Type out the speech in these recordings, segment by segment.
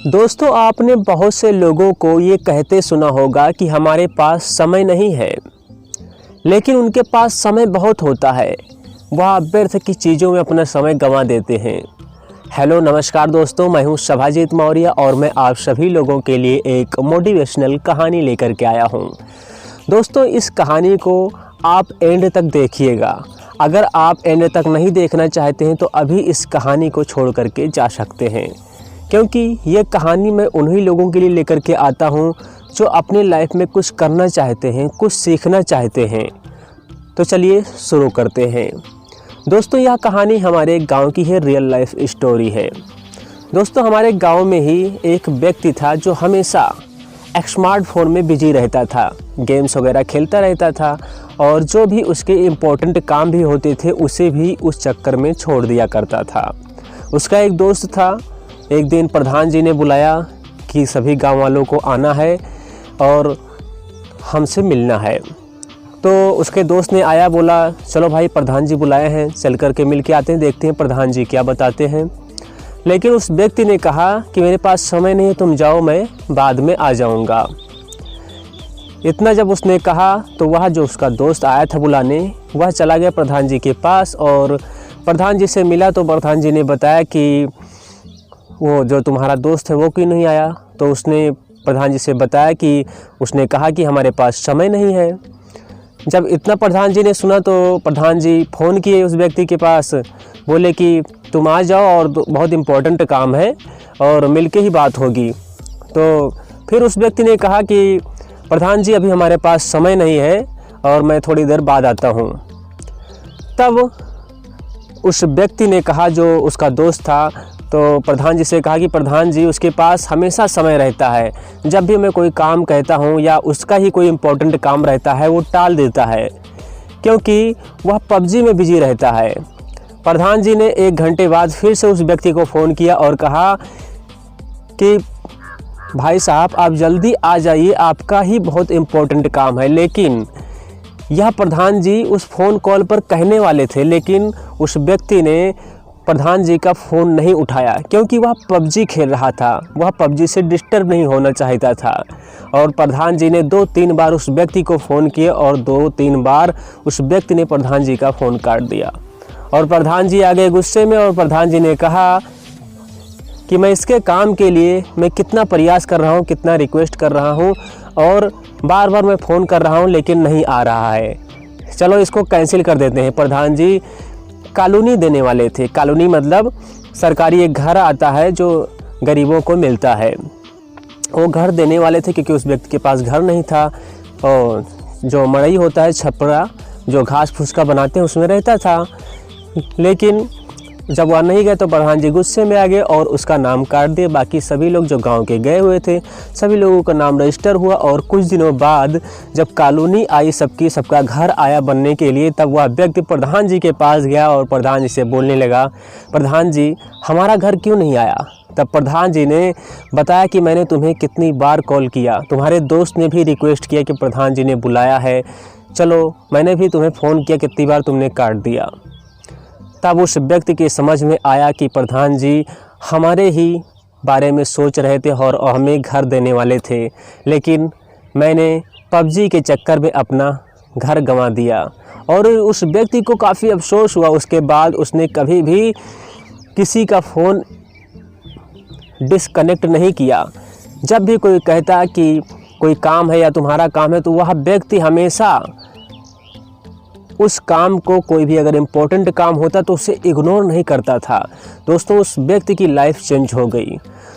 दोस्तों, आपने बहुत से लोगों को ये कहते सुना होगा कि हमारे पास समय नहीं है, लेकिन उनके पास समय बहुत होता है। वह व्यर्थ की चीज़ों में अपना समय गंवा देते हैं। हेलो नमस्कार दोस्तों, मैं हूं शभाजीत मौर्य और मैं आप सभी लोगों के लिए एक मोटिवेशनल कहानी लेकर के आया हूं। दोस्तों, इस कहानी को आप एंड तक देखिएगा। अगर आप एंड तक नहीं देखना चाहते हैं तो अभी इस कहानी को छोड़ करके जा सकते हैं, क्योंकि ये कहानी मैं उन्हीं लोगों के लिए लेकर के आता हूँ जो अपनी लाइफ में कुछ करना चाहते हैं, कुछ सीखना चाहते हैं। तो चलिए शुरू करते हैं। दोस्तों, यह कहानी हमारे गांव की है, रियल लाइफ स्टोरी है। दोस्तों, हमारे गांव में ही एक व्यक्ति था जो हमेशा स्मार्टफोन में बिजी रहता था, गेम्स वगैरह खेलता रहता था और जो भी उसके इम्पोर्टेंट काम भी होते थे उसे भी उस चक्कर में छोड़ दिया करता था। उसका एक दोस्त था। एक दिन प्रधान जी ने बुलाया कि सभी गांव वालों को आना है और हमसे मिलना है। तो उसके दोस्त ने आया, बोला चलो भाई प्रधान जी बुलाए हैं, चल कर के मिल के आते हैं, देखते हैं प्रधान जी क्या बताते हैं। लेकिन उस व्यक्ति ने कहा कि मेरे पास समय नहीं है, तुम जाओ, मैं बाद में आ जाऊंगा। इतना जब उसने कहा तो वह जो उसका दोस्त आया था बुलाने, वह चला गया प्रधान जी के पास और प्रधान जी से मिला। तो प्रधान जी ने बताया कि वो जो तुम्हारा दोस्त है वो क्यों नहीं आया। तो उसने प्रधान जी से बताया कि उसने कहा कि हमारे पास समय नहीं है। जब इतना प्रधान जी ने सुना तो प्रधान जी फ़ोन किए उस व्यक्ति के पास, बोले कि तुम आ जाओ और बहुत इम्पोर्टेंट काम है और मिलके ही बात होगी। तो फिर उस व्यक्ति ने कहा कि प्रधान जी अभी हमारे पास समय नहीं है और मैं थोड़ी देर बाद आता हूँ। तब उस व्यक्ति ने कहा, जो उसका दोस्त था, तो प्रधान जी से कहा कि प्रधान जी उसके पास हमेशा समय रहता है, जब भी मैं कोई काम कहता हूँ या उसका ही कोई इम्पोर्टेंट काम रहता है वो टाल देता है, क्योंकि वह पबजी में बिजी रहता है। प्रधान जी ने 1 घंटे बाद फिर से उस व्यक्ति को फ़ोन किया और कहा कि भाई साहब आप जल्दी आ जाइए, आपका ही बहुत इम्पोर्टेंट काम है। लेकिन यह प्रधान जी उस फ़ोन कॉल पर कहने वाले थे, लेकिन उस व्यक्ति ने प्रधान जी का फ़ोन नहीं उठाया, क्योंकि वह पबजी खेल रहा था, वह पबजी से डिस्टर्ब नहीं होना चाहता था। और प्रधान जी ने 2-3 बार उस व्यक्ति को फ़ोन किया और 2-3 बार उस व्यक्ति ने प्रधान जी का फ़ोन काट दिया। और प्रधान जी आ गए गुस्से में और प्रधान जी ने कहा कि मैं इसके काम के लिए मैं कितना प्रयास कर रहा हूँ, कितना रिक्वेस्ट कर रहा हूँ और बार बार मैं फ़ोन कर रहा हूँ लेकिन नहीं आ रहा है। चलो इसको कैंसिल कर देते हैं। प्रधान जी कॉलोनी देने वाले थे। कॉलोनी मतलब सरकारी एक घर आता है जो गरीबों को मिलता है, वो घर देने वाले थे, क्योंकि उस व्यक्ति के पास घर नहीं था और जो मड़ई होता है, छपरा, जो घास फूस का बनाते हैं, उसमें रहता था। लेकिन जब वह नहीं गए तो प्रधान जी गुस्से में आ गए और उसका नाम काट दिए। बाकी सभी लोग जो गांव के गए हुए थे सभी लोगों का नाम रजिस्टर हुआ और कुछ दिनों बाद जब कॉलोनी आई, सबका घर आया बनने के लिए, तब वह व्यक्ति प्रधान जी के पास गया और प्रधान जी से बोलने लगा, प्रधान जी हमारा घर क्यों नहीं आया। तब प्रधान जी ने बताया कि मैंने तुम्हें कितनी बार कॉल किया, तुम्हारे दोस्त ने भी रिक्वेस्ट किया कि प्रधान जी ने बुलाया है, चलो मैंने भी तुम्हें फ़ोन किया, कितनी बार तुमने काट दिया। तब उस व्यक्ति की समझ में आया कि प्रधान जी हमारे ही बारे में सोच रहे थे और हमें घर देने वाले थे, लेकिन मैंने पबजी के चक्कर में अपना घर गंवा दिया। और उस व्यक्ति को काफ़ी अफसोस हुआ। उसके बाद उसने कभी भी किसी का फ़ोन डिस्कनेक्ट नहीं किया। जब भी कोई कहता कि कोई काम है या तुम्हारा काम है, तो वह व्यक्ति हमेशा उस काम को, कोई भी अगर इम्पोर्टेंट काम होता तो उसे इग्नोर नहीं करता था। दोस्तों, उस व्यक्ति की लाइफ चेंज हो गई।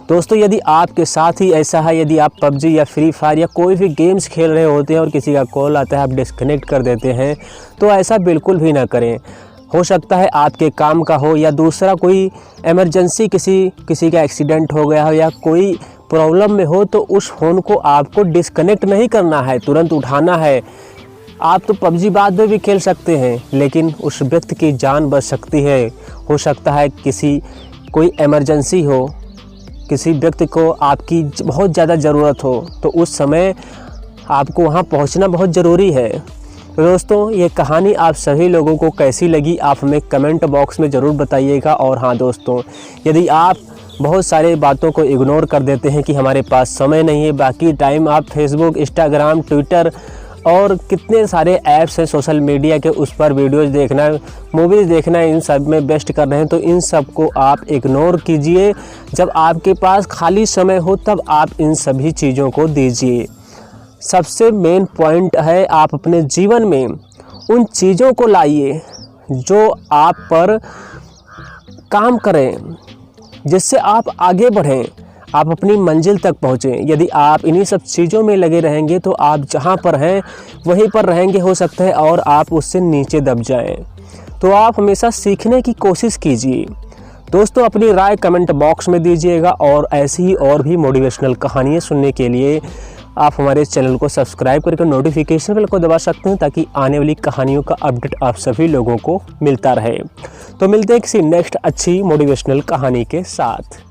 दोस्तों, यदि आपके साथ ही ऐसा है, यदि आप पबजी या फ्री फायर या कोई भी गेम्स खेल रहे होते हैं और किसी का कॉल आता है आप डिस्कनेक्ट कर देते हैं, तो ऐसा बिल्कुल भी ना करें। हो सकता है आपके काम का हो या दूसरा कोई इमरजेंसी, किसी का एक्सीडेंट हो गया हो या कोई प्रॉब्लम में हो, तो उस फ़ोन को आपको डिस्कनेक्ट नहीं करना है, तुरंत उठाना है। आप तो पबजी बाद में भी खेल सकते हैं, लेकिन उस व्यक्ति की जान बच सकती है। हो सकता है कोई इमरजेंसी हो, किसी व्यक्ति को आपकी बहुत ज़्यादा ज़रूरत हो, तो उस समय आपको वहाँ पहुँचना बहुत ज़रूरी है। तो दोस्तों, ये कहानी आप सभी लोगों को कैसी लगी आप हमें कमेंट बॉक्स में ज़रूर बताइएगा। और हाँ दोस्तों, यदि आप बहुत सारे बातों को इग्नोर कर देते हैं कि हमारे पास समय नहीं है। बाकी टाइम आप फेसबुक, इंस्टाग्राम, ट्विटर और कितने सारे ऐप्स हैं सोशल मीडिया के, उस पर वीडियोज़ देखना, मूवीज़ देखना, इन सब में बेस्ट कर रहे हैं। तो इन सब को आप इग्नोर कीजिए। जब आपके पास खाली समय हो तब आप इन सभी चीज़ों को दीजिए। सबसे मेन पॉइंट है, आप अपने जीवन में उन चीज़ों को लाइए जो आप पर काम करें, जिससे आप आगे बढ़ें, आप अपनी मंजिल तक पहुँचें। यदि आप इन्हीं सब चीज़ों में लगे रहेंगे तो आप जहाँ पर हैं वहीं पर रहेंगे, हो सकता है, और आप उससे नीचे दब जाएं। तो आप हमेशा सीखने की कोशिश कीजिए। दोस्तों, अपनी राय कमेंट बॉक्स में दीजिएगा और ऐसी ही और भी मोटिवेशनल कहानियाँ सुनने के लिए आप हमारे चैनल को सब्सक्राइब करके नोटिफिकेशन बेल को दबा सकते हैं, ताकि आने वाली कहानियों का अपडेट आप सभी लोगों को मिलता रहे। तो मिलते हैं किसी नेक्स्ट अच्छी मोटिवेशनल कहानी के साथ।